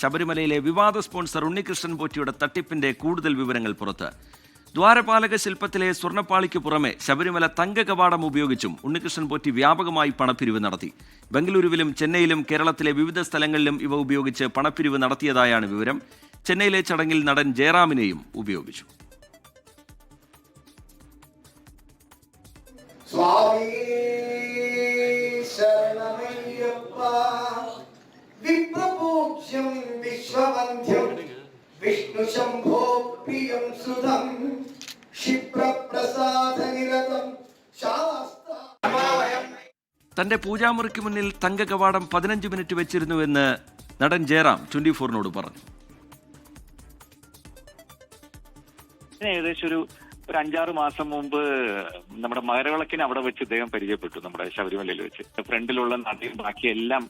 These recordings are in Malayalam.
ശബരിമലയിലെ വിവാദ സ്പോൺസർ ഉണ്ണികൃഷ്ണൻ പോറ്റിയുടെ തട്ടിപ്പിന്റെ കൂടുതൽ വിവരങ്ങൾ പുറത്ത്. ദ്വാരപാലക ശില്പത്തിലെ സ്വർണ്ണപ്പാളിക്ക് പുറമെ ശബരിമല തങ്ക കവാടം ഉപയോഗിച്ചും ഉണ്ണികൃഷ്ണൻ പോറ്റി വ്യാപകമായി പണപ്പിരിവ് നടത്തി. ബംഗളൂരുവിലും ചെന്നൈയിലും കേരളത്തിലെ വിവിധ സ്ഥലങ്ങളിലും ഇവ ഉപയോഗിച്ച് പണപ്പിരിവ് നടത്തിയതായാണ് വിവരം. ചെന്നൈയിലെ ചടങ്ങിൽ നടൻ ജയറാമിനെയും ഉപയോഗിച്ചു. വിഷ്ണു ശംഭോ പ്രിയം സുധം ക്ഷിപ്രപ്രസാദനിരതം തന്റെ പൂജാമുറിക്ക് മുന്നിൽ തങ്ക കവാടം 15 മിനിറ്റ് വെച്ചിരുന്നുവെന്ന് നടൻ ജയറാം 24-നോട് പറഞ്ഞു. ഏകദേശം ഒരു 5-6 മാസം മുമ്പ് നമ്മുടെ മകരവിളക്കിന് അവിടെ വെച്ച് ഇദ്ദേഹം പരിചയപ്പെട്ടു, നമ്മുടെ ശബരിമലയിൽ വെച്ച്. ഫ്രണ്ടിലുള്ള നദിയും ബാക്കിയെല്ലാം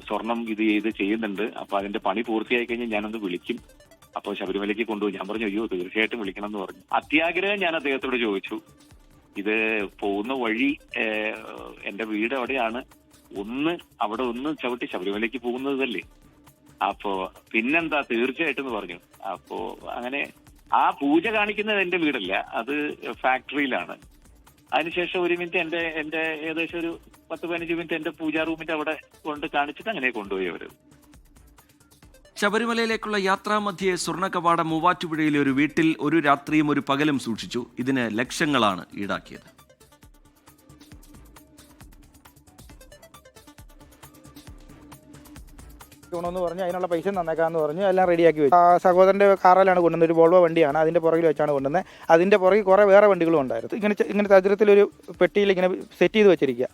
സ്വർണം ഇത് ചെയ്യുന്നുണ്ട്. അപ്പൊ അതിന്റെ പണി പൂർത്തിയായി കഴിഞ്ഞാൽ ഞാനൊന്ന് വിളിക്കും, അപ്പോൾ ശബരിമലയ്ക്ക് കൊണ്ടുപോയി. ഞാൻ പറഞ്ഞു, അയ്യോ തീർച്ചയായിട്ടും വിളിക്കണം എന്ന് പറഞ്ഞു. അത്യാഗ്രഹം ഞാൻ അദ്ദേഹത്തോട് ചോദിച്ചു, ഇത് പോകുന്ന വഴി എന്റെ വീട് എവിടെയാണ്, അവിടെ ചവിട്ടി ശബരിമലയ്ക്ക് പോകുന്നതല്ലേ, അപ്പോ പിന്നെന്താ തീർച്ചയായിട്ടും എന്ന് പറഞ്ഞു. അപ്പോ അങ്ങനെ ആ പൂജ കാണിക്കുന്നത് എന്റെ വീടല്ല, അത് ഫാക്ടറിയിലാണ്. അതിനുശേഷം 1 മിനിറ്റ് എന്റെ ഏകദേശം ഒരു 10-15 മിനിറ്റ് എന്റെ പൂജാ റൂമിന്റെ അവിടെ കൊണ്ട് കാണിച്ചിട്ട് അങ്ങനെ കൊണ്ടുപോയി അവര്. ശബരിമലയിലേക്കുള്ള യാത്രാമധ്യേ സ്വർണ്ണ കവാടം മൂവാറ്റുപുഴയിലെ ഒരു വീട്ടിൽ ഒരു രാത്രിയും ഒരു പകലും സൂക്ഷിച്ചു. ഇതിന് ലക്ഷങ്ങളാണ് ഈടാക്കിയത്. എന്ന് പറഞ്ഞു അതിനുള്ള പൈസ നന്നേക്കാന്ന് പറഞ്ഞു, എല്ലാം റെഡിയാക്കി വെച്ചു. സഹോദരൻ്റെ കാറിലാണ് കൊണ്ടുവന്നത്, ഒരു വോൾവോ വണ്ടിയാണ്, അതിൻ്റെ പുറകിൽ വെച്ചാണ് കൊണ്ടുവന്നത്. അതിൻ്റെ പുറകിൽ കുറേ വേറെ വണ്ടികളും ഉണ്ടായിരുന്നു. ഇങ്ങനെ തരത്തിലൊരു പെട്ടിയിൽ ഇങ്ങനെ സെറ്റ് ചെയ്ത് വെച്ചിരിക്കുക.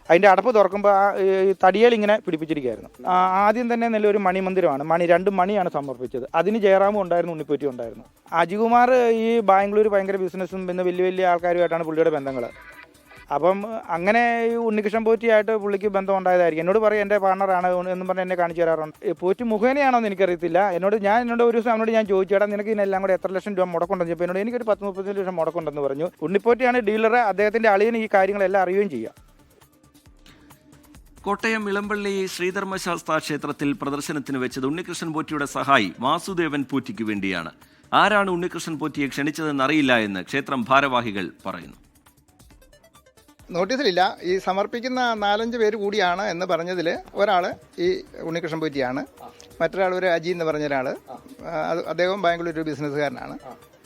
അതിൻ്റെ അടപ്പ് തുറക്കുമ്പോൾ തടിയേൽ ഇങ്ങനെ പിടിപ്പിച്ചിരിക്കുകയായിരുന്നു. ആദ്യം തന്നെ നല്ലൊരു മണിമന്ദിരമാണ്, 2 മണിയാണ് സമർപ്പിച്ചത്. അതിന് ജയറാമും ഉണ്ടായിരുന്നു, ഉണ്ണിപ്പോറ്റി ഉണ്ടായിരുന്നു. അജികുമാർ ഈ ബാംഗ്ലൂർ ഭയങ്കര ബിസിനസ്സും പിന്നെ വലിയ ആൾക്കാരുമായിട്ടാണ് പുള്ളിയുടെ ബന്ധങ്ങൾ. അപ്പം അങ്ങനെ ഈ ഉണ്ണികൃഷ്ണൻ പോറ്റിയായിട്ട് പുള്ളിക്ക് ബന്ധം ഉണ്ടായതായിരിക്കും. എന്നോട് പറയും എൻ്റെ പാർട്ണറാണ് എന്നും പറഞ്ഞ് എന്നെ കാണിച്ചു തരാറുണ്ട്. പോറ്റി മുഖേനയാണോ എന്ന് എനിക്കറിയത്തില്ല. എന്നോട് ഒരു ദിവസം ഞാൻ ചോദിച്ചു, ചേട്ടാ നിനക്ക് ഇതിനെല്ലാം കൂടെ എത്ര ലക്ഷം രൂപ മുടക്കുണ്ടെന്ന് ചോദിച്ചപ്പോൾ എന്നോട് എനിക്കൊരു 10-30 ലക്ഷം മുടക്കുണ്ടെന്ന് പറഞ്ഞു. ഉണ്ണിപ്പോറ്റിയാണ് ഡീലർ, അദ്ദേഹത്തിൻ്റെ അളിയന് ഈ കാര്യങ്ങളെല്ലാം അറിയുകയും ചെയ്യാം. കോട്ടയം ഇളമ്പള്ളി ശ്രീധർമ്മശാസ്ത്ര ക്ഷേത്രത്തിൽ പ്രദർശനത്തിന് വെച്ചത് ഉണ്ണികൃഷ്ണൻ പോറ്റിയുടെ സഹായി വാസുദേവൻ പോറ്റിക്ക് വേണ്ടിയാണ്. ആരാണ് ഉണ്ണികൃഷ്ണൻ പോറ്റിയെ ക്ഷണിച്ചതെന്നറിയില്ല എന്ന് ക്ഷേത്രം ഭാരവാഹികൾ പറയുന്നു. നോട്ടീസിലില്ല. ഈ സമർപ്പിക്കുന്ന 4-5 പേര് കൂടിയാണ് എന്ന് പറഞ്ഞതിൽ ഒരാൾ ഈ ഉണ്ണികൃഷ്ണൻ പോറ്റിയാണ്, മറ്റൊരാൾ ഒരു അജി എന്ന് പറഞ്ഞ ഒരാൾ, അദ്ദേഹം ബാംഗ്ലൂർ ഒരു ബിസിനസ്സുകാരനാണ്.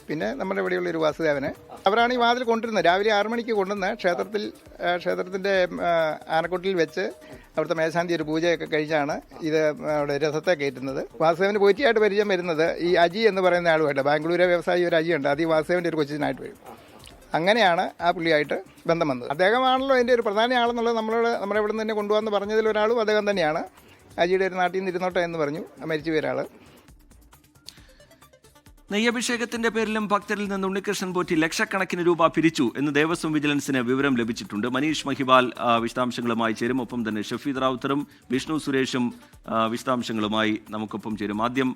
പിന്നെ നമ്മുടെ ഇവിടെയുള്ള ഒരു വാസുദേവന്. അവരാണ് ഈ വാതിൽ കൊണ്ടുവരുന്നത്. രാവിലെ 6 മണിക്ക് കൊണ്ടുവന്ന് ക്ഷേത്രത്തിൻ്റെ ആനക്കൊട്ടിൽ വെച്ച് അവിടുത്തെ മേശാന്തി ഒരു പൂജയൊക്കെ കഴിച്ചാണ് ഇത് അവിടെ രഥത്തെ കയറ്റുന്നത്. വാസുദേവന് പോറ്റിയായിട്ട് പരിചയം വരുന്നത് ഈ അജി എന്ന് പറയുന്ന ആളുമായിട്ട്. ബാംഗ്ലൂരെ വ്യവസായി ഒരു അജിയുണ്ട്, അത് ഈ വാസുദേവൻ്റെ ഒരു കൊച്ചിനായിട്ട് വരും. അങ്ങനെയാണ് ആ പുള്ളിയായിട്ട് ബന്ധം വന്നത്. അദ്ദേഹമാണല്ലോ അതിൻ്റെ ഒരു പ്രധാന ആളെന്നുള്ളത് നമ്മുടെ ഇവിടെ നിന്ന് തന്നെ കൊണ്ടുപോകാമെന്ന് പറഞ്ഞതിൽ ഒരാളും അദ്ദേഹം തന്നെയാണ്. അജിയുടെ ഒരു നാട്ടിൽ നിന്ന് ഇരുന്നോട്ടെ എന്ന് പറഞ്ഞു മരിച്ചു പോയ ഒരാൾ. നെയ്യഭിഷേകത്തിന്റെ പേരിലും ഭക്തരിൽ നിന്ന് ഉണ്ണികൃഷ്ണൻ പോറ്റി ലക്ഷക്കണക്കിന് രൂപ പിരിച്ചു എന്ന് ദേവസ്വം വിജിലൻസിന് വിവരം ലഭിച്ചിട്ടുണ്ട്. മനീഷ് മഹിവാൽ വിശദാംശങ്ങളുമായി ചേരും. ഒപ്പം തന്നെ ഷഫീദ് റാവുത്തറും വിഷ്ണു സുരേഷും വിശദാംശങ്ങളുമായി നമുക്കൊപ്പം ചേരും. ആദ്യം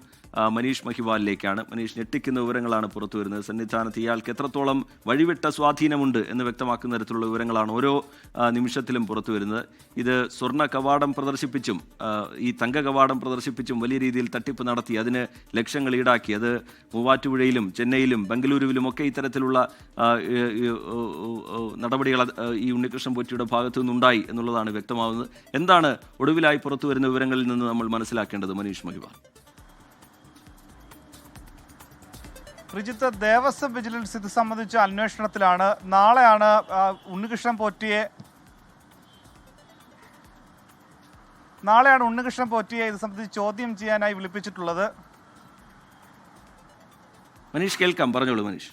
മനീഷ് മഹിവാലിലേക്കാണ്. മനീഷ്, ഞെട്ടിക്കുന്ന വിവരങ്ങളാണ് പുറത്തു വരുന്നത്. സന്നിധാനത്ത് ഇയാൾക്ക് എത്രത്തോളം വഴിവിട്ട സ്വാധീനമുണ്ട് എന്ന് വ്യക്തമാക്കുന്ന തരത്തിലുള്ള വിവരങ്ങളാണ് ഓരോ നിമിഷത്തിലും പുറത്തു വരുന്നത്. ഇത് സ്വർണ്ണ കവാടം പ്രദർശിപ്പിച്ചും ഈ തങ്ക കവാടം പ്രദർശിപ്പിച്ചും വലിയ രീതിയിൽ തട്ടിപ്പ് നടത്തി അതിന് ലക്ഷങ്ങൾ ഈടാക്കി. അത് മൂവാറ്റുപുഴയിലും ചെന്നൈയിലും ബംഗളൂരുവിലും ഒക്കെ ഇത്തരത്തിലുള്ള നടപടികൾ ഈ ഉണ്ണികൃഷ്ണൻ പോറ്റിയുടെ ഭാഗത്തു നിന്നുണ്ടായി എന്നുള്ളതാണ് വ്യക്തമാവുന്നത്. എന്താണ് ഒടുവിലായി പുറത്തു വരുന്ന വിവരങ്ങളിൽ നിന്ന് നമ്മൾ മനസ്സിലാക്കേണ്ടത് മനീഷ് മഹിവാൽ? റിജിത്ത്, ദേവസ്വം വിജിലൻസ് ഇത് സംബന്ധിച്ച അന്വേഷണത്തിലാണ്. നാളെയാണ് ഉണ്ണികൃഷ്ണൻ പോറ്റിയെ ഇത് സംബന്ധിച്ച് ചോദ്യം ചെയ്യാനായി വിളിപ്പിച്ചിട്ടുള്ളത്. മനീഷ് കേൾക്കാം, പറഞ്ഞോളൂ മനീഷ്.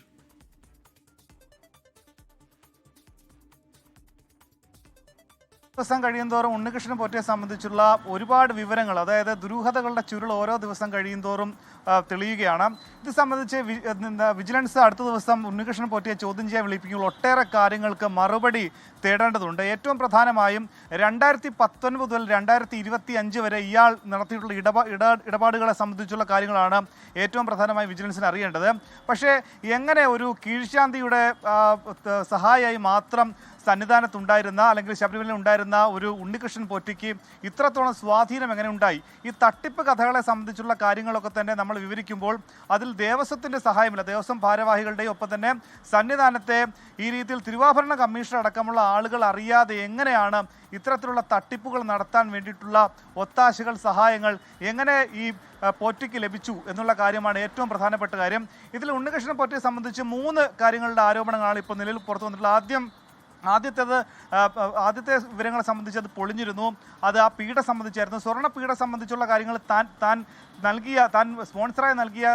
ദിവസം കഴിയുന്തോറും ഉണ്ണികൃഷ്ണൻ പോറ്റിയെ സംബന്ധിച്ചുള്ള ഒരുപാട് വിവരങ്ങൾ, അതായത് ദുരൂഹതകളുടെ ചുരുൾ ഓരോ ദിവസം കഴിയുന്തോറും തെളിയുകയാണ്. ഇത് സംബന്ധിച്ച് വിജിലൻസ് അടുത്ത ദിവസം ഉണ്ണികൃഷ്ണൻ പോറ്റിയെ ചോദ്യം ചെയ്യാൻ വിളിപ്പിക്കുമ്പോൾ ഒട്ടേറെ കാര്യങ്ങൾക്ക് മറുപടി തേടേണ്ടതുണ്ട്. ഏറ്റവും പ്രധാനമായും 2019 മുതൽ 2025 വരെ ഇയാൾ നടത്തിയിട്ടുള്ള ഇടപാടുകളെ സംബന്ധിച്ചുള്ള കാര്യങ്ങളാണ് ഏറ്റവും പ്രധാനമായി വിജിലൻസിന് അറിയേണ്ടത്. പക്ഷേ എങ്ങനെ ഒരു കീഴ്ശാന്തിയുടെ സഹായിയായി മാത്രം സന്നിധാനത്തുണ്ടായിരുന്ന അല്ലെങ്കിൽ ശബരിമലയിൽ ഉണ്ടായിരുന്ന ഒരു ഉണ്ണികൃഷ്ണൻ പോറ്റിക്ക് ഇത്രത്തോളം സ്വാധീനം എങ്ങനെ ഉണ്ടായി? ഈ തട്ടിപ്പ് കഥകളെ സംബന്ധിച്ചുള്ള കാര്യങ്ങളൊക്കെ തന്നെ നമ്മൾ വിവരിക്കുമ്പോൾ അതിൽ ദേവസ്വത്തിൻ്റെ സഹായമില്ല. ദേവസ്വം ഭാരവാഹികളുടെയും ഒപ്പം തന്നെ സന്നിധാനത്തെ ഈ രീതിയിൽ തിരുവാഭരണ കമ്മീഷണർ അടക്കമുള്ള ആളുകൾ അറിയാതെ എങ്ങനെയാണ് ഇത്തരത്തിലുള്ള തട്ടിപ്പുകൾ നടത്താൻ വേണ്ടിയിട്ടുള്ള ഒത്താശകൾ, സഹായങ്ങൾ എങ്ങനെ ഈ പോറ്റിക്ക് ലഭിച്ചു എന്നുള്ള കാര്യമാണ് ഏറ്റവും പ്രധാനപ്പെട്ട കാര്യം. ഇതിൽ ഉണ്ണികൃഷ്ണൻ പോറ്റിയെ സംബന്ധിച്ച് 3 കാര്യങ്ങളുടെ ആരോപണങ്ങളാണ് ഇപ്പോൾ നിലവിൽ പുറത്തു വന്നിട്ടുള്ളത്. ആദ്യത്തെ വിവരങ്ങളെ സംബന്ധിച്ച് അത് പൊളിഞ്ഞിരുന്നു. അത് ആ പീഡ സംബന്ധിച്ചായിരുന്നു. സ്വർണ്ണ പീഡ സംബന്ധിച്ചുള്ള കാര്യങ്ങൾ താൻ സ്പോൺസറായി നൽകിയ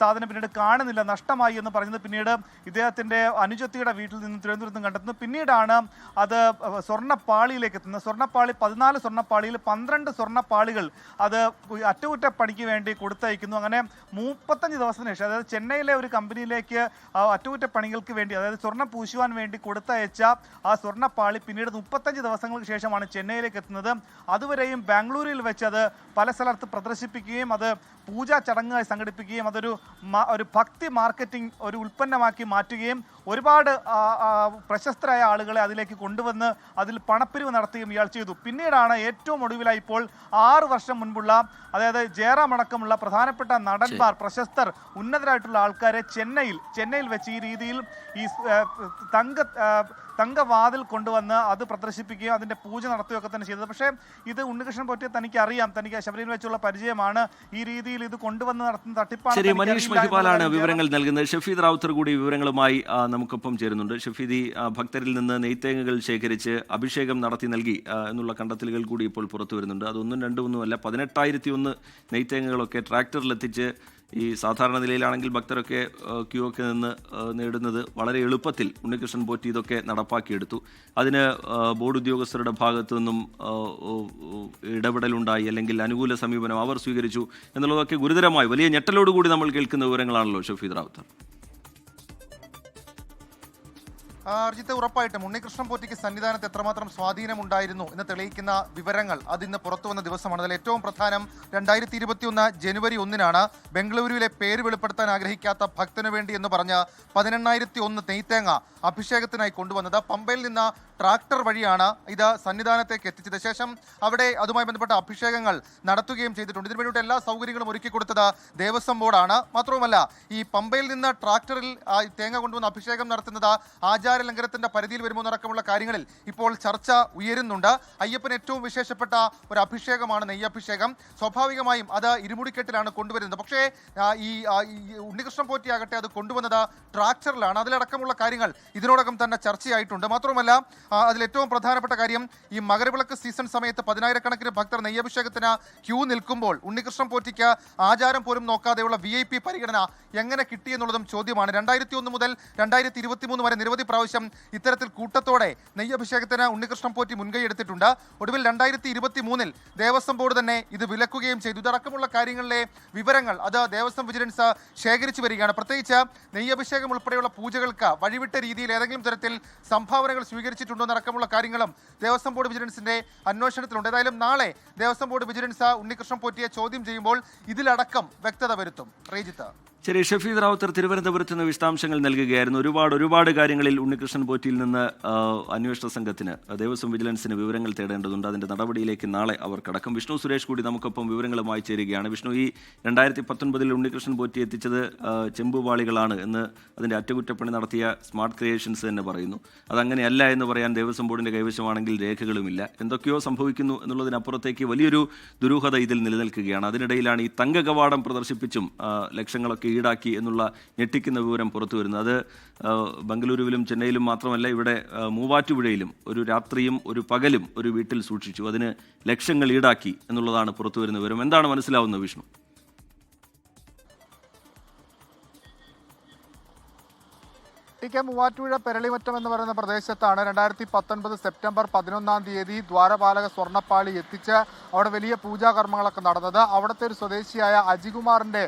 സാധനം പിന്നീട് കാണുന്നില്ല, നഷ്ടമായി എന്ന് പറഞ്ഞത് പിന്നീട് ഇദ്ദേഹത്തിൻ്റെ അനുജത്തിയുടെ വീട്ടിൽ നിന്ന് തിരുവനന്തപുരത്ത് കണ്ടെത്തുന്നു. പിന്നീടാണ് അത് സ്വർണ്ണപ്പാളിയിലേക്ക് എത്തുന്നത്. 14 സ്വർണ്ണപ്പാളിയിൽ 12 സ്വർണ്ണപ്പാളികൾ അത് അറ്റകുറ്റപ്പണിക്ക് വേണ്ടി കൊടുത്തയക്കുന്നു. അങ്ങനെ 35 ദിവസത്തിന് ശേഷം, അതായത് ചെന്നൈയിലെ ഒരു കമ്പനിയിലേക്ക് അറ്റകുറ്റപ്പണികൾക്ക് വേണ്ടി, അതായത് സ്വർണ്ണം പൂശുവാൻ വേണ്ടി കൊടുത്തയച്ച ആ സ്വർണ്ണപ്പാളി പിന്നീട് 35 ദിവസങ്ങൾക്ക് ശേഷമാണ് ചെന്നൈയിലേക്ക് എത്തുന്നത്. അതുവരെയും ബാംഗ്ലൂരിൽ വെച്ച് അത് പല സ്ഥലത്ത് പ്രദർശിപ്പിക്കുകയും അത് പൂജാ ചടങ്ങുകൾ സംഘടിപ്പിക്കുകയും അതൊരു ഭക്തി മാർക്കറ്റിംഗ് ഒരു ഉൽപ്പന്നമാക്കി മാറ്റുകയും ഒരുപാട് പ്രശസ്തരായ ആളുകളെ അതിലേക്ക് കൊണ്ടുവന്ന് അതിൽ പണപ്പിരിവ് നടത്തുകയും ഇയാൾ ചെയ്തു. പിന്നീടാണ് ഏറ്റവും ഒടുവിലായി ഇപ്പോൾ 6 വർഷം മുൻപുള്ള, അതായത് ജയറാം അടക്കമുള്ള പ്രധാനപ്പെട്ട നടന്മാർ, പ്രശസ്തർ, ഉന്നതരായിട്ടുള്ള ആൾക്കാരെ ചെന്നൈയിൽ വെച്ച് ഈ രീതിയിൽ ഈ തങ്കവാതിൽ കൊണ്ടുവന്ന് അത് പ്രദർശിപ്പിക്കുകയും അതിൻ്റെ പൂജ നടത്തുകയൊക്കെ തന്നെ ചെയ്തത്. പക്ഷേ ഇത് ഉണ്ണികൃഷ്ണൻ പോറ്റിയെ തനിക്ക് ശബരിമല വെച്ചുള്ള പരിചയമാണ്. ഈ രീതിയിൽ ഇത് കൊണ്ടുവന്ന് നടത്തുന്ന തട്ടിപ്പാണ്. ശരി, മനീഷ് മഹിപാലാണ് വിവരങ്ങൾ നൽകുന്നത്. ഷഫീദ് റാവുത്തർ കൂടി വിവരങ്ങളുമായി നമുക്കൊപ്പം ചേരുന്നുണ്ട്. ഷഫീദ്, ഭക്തരിൽ നിന്ന് നെയ്ത്തേങ്ങകൾ ശേഖരിച്ച് അഭിഷേകം നടത്തി നൽകി എന്നുള്ള കണ്ടെത്തലുകൾ കൂടി ഇപ്പോൾ പുറത്തു വരുന്നുണ്ട്. അതൊന്നും രണ്ടുമൊന്നുമല്ല, 18,001 നെയ്ത്തേങ്ങകളൊക്കെ ട്രാക്ടറിലെത്തിച്ച് ഈ സാധാരണ നിലയിലാണെങ്കിൽ ഭക്തരൊക്കെ ക്യൂ ഒക്കെ നിന്ന് നേടുന്നത് വളരെ എളുപ്പത്തിൽ ഉണ്ണികൃഷ്ണൻ പോറ്റി ഇതൊക്കെ നടപ്പാക്കിയെടുത്തു. അതിന് ബോർഡ് ഉദ്യോഗസ്ഥരുടെ ഭാഗത്തു നിന്നും ഇടപെടലുണ്ടായി, അല്ലെങ്കിൽ അനുകൂല സമീപനം അവർ സ്വീകരിച്ചു എന്നുള്ളതൊക്കെ ഗുരുതരമായി വലിയ ഞെട്ടലോടുകൂടി നമ്മൾ കേൾക്കുന്ന വിവരങ്ങളാണല്ലോ ഷഫീദ് റാവുത്തർ. അർജിത്ത്, ഉറപ്പായിട്ടും ഉണ്ണികൃഷ്ണൻ പോറ്റിക്ക് സന്നിധാനത്ത് എത്രമാത്രം സ്വാധീനമുണ്ടായിരുന്നു എന്ന് തെളിയിക്കുന്ന വിവരങ്ങൾ അതിന്ന് പുറത്തു വന്ന ദിവസമാണ്. അതിൽ ഏറ്റവും പ്രധാനം 2021 ജനുവരി 1 ബംഗളൂരുവിലെ പേര് വെളിപ്പെടുത്താൻ ആഗ്രഹിക്കാത്ത ഭക്തനു വേണ്ടി എന്ന് പറഞ്ഞ് 18,001 നെയ്ത്തേങ്ങ അഭിഷേകത്തിനായി കൊണ്ടുവന്നത്. പമ്പയിൽ നിന്ന് ട്രാക്ടർ വഴിയാണ് ഇത് സന്നിധാനത്തേക്ക് എത്തിച്ചത്. ശേഷം അവിടെ അതുമായി ബന്ധപ്പെട്ട അഭിഷേകങ്ങൾ നടത്തുകയും ചെയ്തിട്ടുണ്ട്. ഇതിനു വേണ്ടിയിട്ട് എല്ലാ സൗകര്യങ്ങളും ഒരുക്കി കൊടുത്തത് ദേവസ്വം ബോർഡാണ്. മാത്രവുമല്ല, ഈ പമ്പയിൽ നിന്ന് ട്രാക്ടറിൽ തേങ്ങ കൊണ്ടുവന്ന് അഭിഷേകം നടത്തുന്നത് ആചാര ലംഘനത്തിന്റെ പരിധിയിൽ വരുമോ എന്നടക്കമുള്ള കാര്യങ്ങളിൽ ഇപ്പോൾ ചർച്ച ഉയരുന്നുണ്ട്. അയ്യപ്പന് ഏറ്റവും വിശേഷപ്പെട്ട ഒരു അഭിഷേകമാണ് നെയ്യഭിഷേകം. സ്വാഭാവികമായും അത് ഇരുമുടിക്കെട്ടിലാണ് കൊണ്ടുവരുന്നത്. പക്ഷേ ഈ ഉണ്ണികൃഷ്ണൻ പോറ്റിയാകട്ടെ അത് കൊണ്ടുവന്നത് ട്രാക്ടറിലാണ്. അതിലടക്കമുള്ള കാര്യങ്ങൾ ഇതിനോടകം തന്നെ ചർച്ചയായിട്ടുണ്ട്. മാത്രമല്ല, അതിലേറ്റവും പ്രധാനപ്പെട്ട കാര്യം, ഈ മകരവിളക്ക് സീസൺ സമയത്ത് 10,000-കണക്കിന് ഭക്തർ നെയ്യഭിഷേകത്തിന് ക്യൂ നിൽക്കുമ്പോൾ ഉണ്ണികൃഷ്ണൻ പോറ്റിക്ക് ആചാരം പോലും നോക്കാതെയുള്ള VIP പരിഗണന എങ്ങനെ കിട്ടിയെന്നുള്ളതും ചോദ്യമാണ്. 2001 മുതൽ 2023 വരെ നിരവധി പ്രാവശ്യം ഇത്തരത്തിൽ കൂട്ടത്തോടെ നെയ്യഭിഷേകത്തിന് ഉണ്ണികൃഷ്ണൻ പോറ്റി മുൻകൈ എടുത്തിട്ടുണ്ട്. ഒടുവിൽ 2023 ദേവസ്വം ബോർഡ് തന്നെ ഇത് വിലക്കുകയും ചെയ്തു. ഇതടക്കമുള്ള കാര്യങ്ങളിലെ വിവരങ്ങൾ അത് ദേവസ്വം വിജിലൻസ് ശേഖരിച്ചു വരികയാണ്. പ്രത്യേകിച്ച് നെയ്യഭിഷേകം ഉൾപ്പെടെയുള്ള പൂജകൾക്ക് വഴിവിട്ട രീതിയിൽ ഏതെങ്കിലും തരത്തിൽ സംഭാവനകൾ സ്വീകരിച്ചിട്ടുണ്ടോ എന്നടക്കമുള്ള കാര്യങ്ങളും ദേവസ്വം ബോർഡ് വിജിലൻസിന്റെ അന്വേഷണത്തിലുണ്ട്. ഏതായാലും നാളെ ദേവസ്വം ബോർഡ് വിജിലൻസ് ഉണ്ണികൃഷ്ണൻ പോറ്റിയെ ചോദ്യം ചെയ്യുമ്പോൾ ഇതിലടക്കം വ്യക്തത വരുത്തും. റേജിത്ത്. ശരി, ഷഫീദ് റാവുത്തർ തിരുവനന്തപുരത്ത് നിന്ന് വിശദാംശങ്ങൾ നൽകുകയായിരുന്നു. ഒരുപാട് കാര്യങ്ങളിൽ ഉണ്ണികൃഷ്ണൻ പോറ്റിയിൽ നിന്ന് അന്വേഷണ സംഘത്തിന്, ദേവസ്വം വിജിലൻസിന് വിവരങ്ങൾ തേടേണ്ടതുണ്ട്. അതിൻ്റെ നടപടിയിലേക്ക് നാളെ അവർ കടക്കും. വിഷ്ണു സുരേഷ് കൂടി നമുക്കൊപ്പം വിവരങ്ങളുമായി ചേരുകയാണ്. വിഷ്ണു, ഈ 2019 ഉണ്ണികൃഷ്ണൻ പോറ്റി എത്തിച്ചത് ചെമ്പുപാളികളാണ് എന്ന് അതിൻ്റെ അറ്റകുറ്റപ്പണി നടത്തിയ സ്മാർട്ട് ക്രിയേഷൻസ് തന്നെ പറയുന്നു. അതങ്ങനെയല്ല എന്ന് പറയാൻ ദേവസ്വം ബോർഡിൻ്റെ കൈവശമാണെങ്കിൽ രേഖകളുമില്ല. എന്തൊക്കെയോ സംഭവിക്കുന്നു എന്നുള്ളതിനപ്പുറത്തേക്ക് വലിയൊരു ദുരൂഹത ഇതിൽ നിലനിൽക്കുകയാണ്. അതിനിടയിലാണ് ഈ തങ്ക കവാടം പ്രദർശിപ്പിച്ചും ലക്ഷങ്ങളൊക്കെ ഈടാക്കി എന്നുള്ള ഞെട്ടിക്കുന്ന വിവരം പുറത്തു വരുന്നത്. അത് ബംഗളൂരുവിലും ചെന്നൈയിലും മാത്രമല്ല, ഇവിടെ മൂവാറ്റുപുഴയിലും ഒരു രാത്രിയും ഒരു പകലും ഒരു വീട്ടിൽ സൂക്ഷിച്ചു. അതിന് ലക്ഷങ്ങൾ ഈടാക്കി എന്നുള്ളതാണ് പുറത്തു വരുന്ന വിവരം. എന്താണ് മനസ്സിലാവുന്നത് വിഷ്ണു? മൂവാറ്റുപുഴ പെരളിമറ്റം എന്ന് പറയുന്ന പ്രദേശത്താണ് 2019 സെപ്റ്റംബർ 11 ദ്വാരപാലക സ്വർണ്ണപ്പാളി എത്തിച്ച് അവിടെ വലിയ പൂജാകർമ്മങ്ങളൊക്കെ നടന്നത്. അവിടുത്തെ ഒരു സ്വദേശിയായ അജികുമാറിന്റെ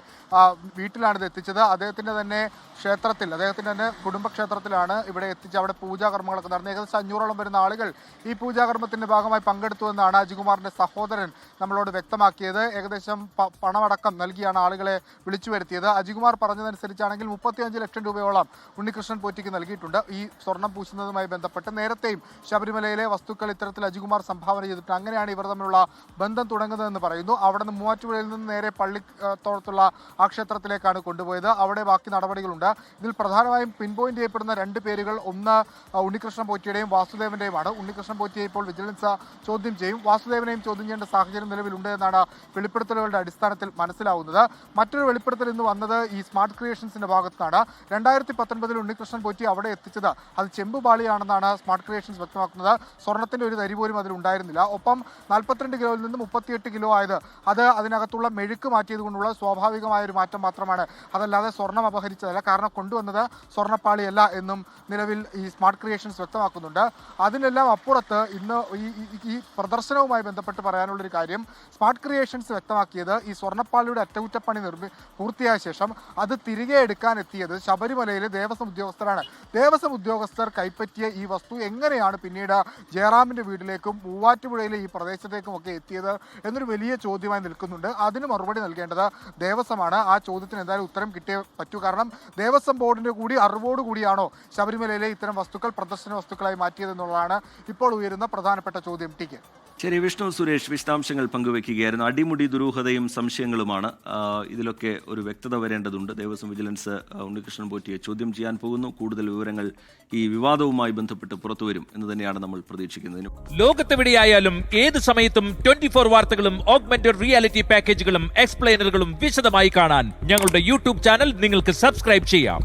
വീട്ടിലാണിത് എത്തിച്ചത്. അദ്ദേഹത്തിന്റെ തന്നെ ക്ഷേത്രത്തിൽ, അദ്ദേഹത്തിന്റെ തന്നെ കുടുംബക്ഷേത്രത്തിലാണ് ഇവിടെ എത്തിച്ച് അവിടെ പൂജാകർമ്മങ്ങളൊക്കെ നടന്നത്. ഏകദേശം 500ഓളം വരുന്ന ആളുകൾ ഈ പൂജാകർമ്മത്തിന്റെ ഭാഗമായി പങ്കെടുത്തു എന്നാണ് അജികുമാറിന്റെ സഹോദരൻ നമ്മളോട് വ്യക്തമാക്കിയത്. ഏകദേശം പണമടക്കം നൽകിയാണ് ആളുകളെ വിളിച്ചു വരുത്തിയത്. അജികുമാർ പറഞ്ഞതനുസരിച്ചാണെങ്കിൽ 35 ലക്ഷം രൂപയോളം ഉണ്ണികൃഷ്ണൻ പോറ്റിക്ക് നൽകിയിട്ടുണ്ട്. ഈ സ്വർണം പൂശുന്നതുമായി ബന്ധപ്പെട്ട് നേരത്തെയും ശബരിമലയിലെ വസ്തുക്കൾ ഇത്തരത്തിൽ അജികുമാർ സംഭാവന ചെയ്തിട്ടുണ്ട്. അങ്ങനെയാണ് ഇവർ തമ്മിലുള്ള ബന്ധം തുടങ്ങുന്നതെന്ന് പറയുന്നു. അവിടെ നിന്ന് മൂവാറ്റുപുഴയിൽ നിന്ന് നേരെ പള്ളിത്തോളത്തുള്ള ആ ക്ഷേത്രത്തിലേക്കാണ് കൊണ്ടുപോയത്. അവിടെ ബാക്കി നടപടികളുണ്ട്. ഇതിൽ പ്രധാനമായും പിൻപോയിന്റ് ചെയ്യപ്പെടുന്ന 2 പേരുകൾ, ഒന്ന് ഉണ്ണികൃഷ്ണൻ പോറ്റിയുടെയും വാസുദേവന്റെയുമാണ്. ഉണ്ണികൃഷ്ണൻ പോറ്റിയെ ഇപ്പോൾ വിജിലൻസ് ചോദ്യം ചെയ്യും. വാസുദേവനെയും ചോദ്യം ചെയ്യേണ്ട സാഹചര്യം നിലവിലുണ്ട് എന്നാണ് വെളിപ്പെടുത്തലുകളുടെ അടിസ്ഥാനത്തിൽ മനസ്സിലാവുന്നത്. മറ്റൊരു വെളിപ്പെടുത്തൽ ഇന്ന് വന്നത് ഈ സ്മാർട്ട് ക്രിയേഷൻസിന്റെ ഭാഗത്താണ്. 2019 ഉണ്ണികൃഷ്ണൻ പോറ്റി അവിടെ എത്തിച്ചത് അത് ചെമ്പുപാളിയാണെന്നാണ് സ്മാർട്ട് ക്രിയേഷൻസ് വ്യക്തമാക്കുന്നത്. സ്വർണത്തിന്റെ ഒരു തരി പോലും അതിൽ ഉണ്ടായിരുന്നില്ല. ഒപ്പം 42 കിലോയിൽ നിന്ന് 38 കിലോ ആയത് അത് അതിനകത്തുള്ള മെഴുക്ക് മാറ്റിയത് കൊണ്ടുള്ള സ്വാഭാവികമായ ഒരു മാറ്റം മാത്രമാണ്. അതല്ലാതെ സ്വർണം അപഹരിച്ചതല്ല. കാരണം കൊണ്ടുവന്നത് സ്വർണ്ണപ്പാളിയല്ല എന്നും നിലവിൽ ഈ സ്മാർട്ട് ക്രിയേഷൻസ് വ്യക്തമാക്കുന്നുണ്ട്. അതിനെല്ലാം അപ്പുറത്ത് ഇന്ന് ഈ പ്രദർശനവുമായി ബന്ധപ്പെട്ട് പറയാനുള്ളൊരു കാര്യം, സ്മാർട്ട് ക്രിയേഷൻസ് വ്യക്തമാക്കിയത് ഈ സ്വർണ്ണപ്പാളിയുടെ അറ്റകുറ്റപ്പണി പൂർത്തിയായ ശേഷം അത് തിരികെ എടുക്കാൻ എത്തിയത് ശബരിമലയിലെ ദേവസ്വം ഉദ്യോഗസ്ഥരാണ്. ദേവസ്വം ഉദ്യോഗസ്ഥർ കൈപ്പറ്റിയ ഈ വസ്തു എങ്ങനെയാണ് പിന്നീട് ജയറാമിന്റെ വീട്ടിലേക്കും മൂവാറ്റുപുഴയിലെ ഈ പ്രദേശത്തേക്കും ഒക്കെ എത്തിയത് എന്നൊരു വലിയ ചോദ്യമായി നിൽക്കുന്നുണ്ട്. അതിന് മറുപടി നൽകേണ്ടത് ദേവസ്വമാണ്. ആ ചോദ്യത്തിന് എന്തായാലും ഉത്തരം കിട്ടിയേ പറ്റൂ. കാരണം ദേവസ്വം ബോർഡിന്റെ കൂടി അറിവോടുകൂടിയാണോ ശബരിമലയിലെ ഇത്തരം വസ്തുക്കൾ പ്രദർശന വസ്തുക്കളായി മാറ്റിയതെന്നുള്ളതാണ് ഇപ്പോൾ ഉയരുന്ന പ്രധാനപ്പെട്ട ചോദ്യം. ടിക്ക് ശരി, വിഷ്ണു സുരേഷ് വിശദാംശങ്ങൾ പങ്കുവയ്ക്കുകയായിരുന്നു. അടിമുടി ദുരൂഹതയും സംശയങ്ങളുമാണ്. ഇതിലൊക്കെ ഒരു വ്യക്തത വരേണ്ടതുണ്ട്. ദേവസ്വം വിജിലൻസ് ഉണ്ണികൃഷ്ണൻ പോറ്റിയെ ചോദ്യം ചെയ്യാൻ പോകുന്നു. കൂടുതൽ വിവരങ്ങൾ ഈ വിവാദവുമായി ബന്ധപ്പെട്ട് പുറത്തുവരും എന്ന് തന്നെയാണ് നമ്മൾ പ്രതീക്ഷിക്കുന്നത്. ലോകത്തെവിടെയായാലും ഏത് സമയത്തും 24 വാർത്തകളും ഓഗ്മെന്റഡ് റിയാലിറ്റി പാക്കേജുകളും എക്സ്പ്ലെയിനറുകളും വിശദമായി കാണാൻ ഞങ്ങളുടെ യൂട്യൂബ് ചാനൽ നിങ്ങൾക്ക് സബ്സ്ക്രൈബ് ചെയ്യാം.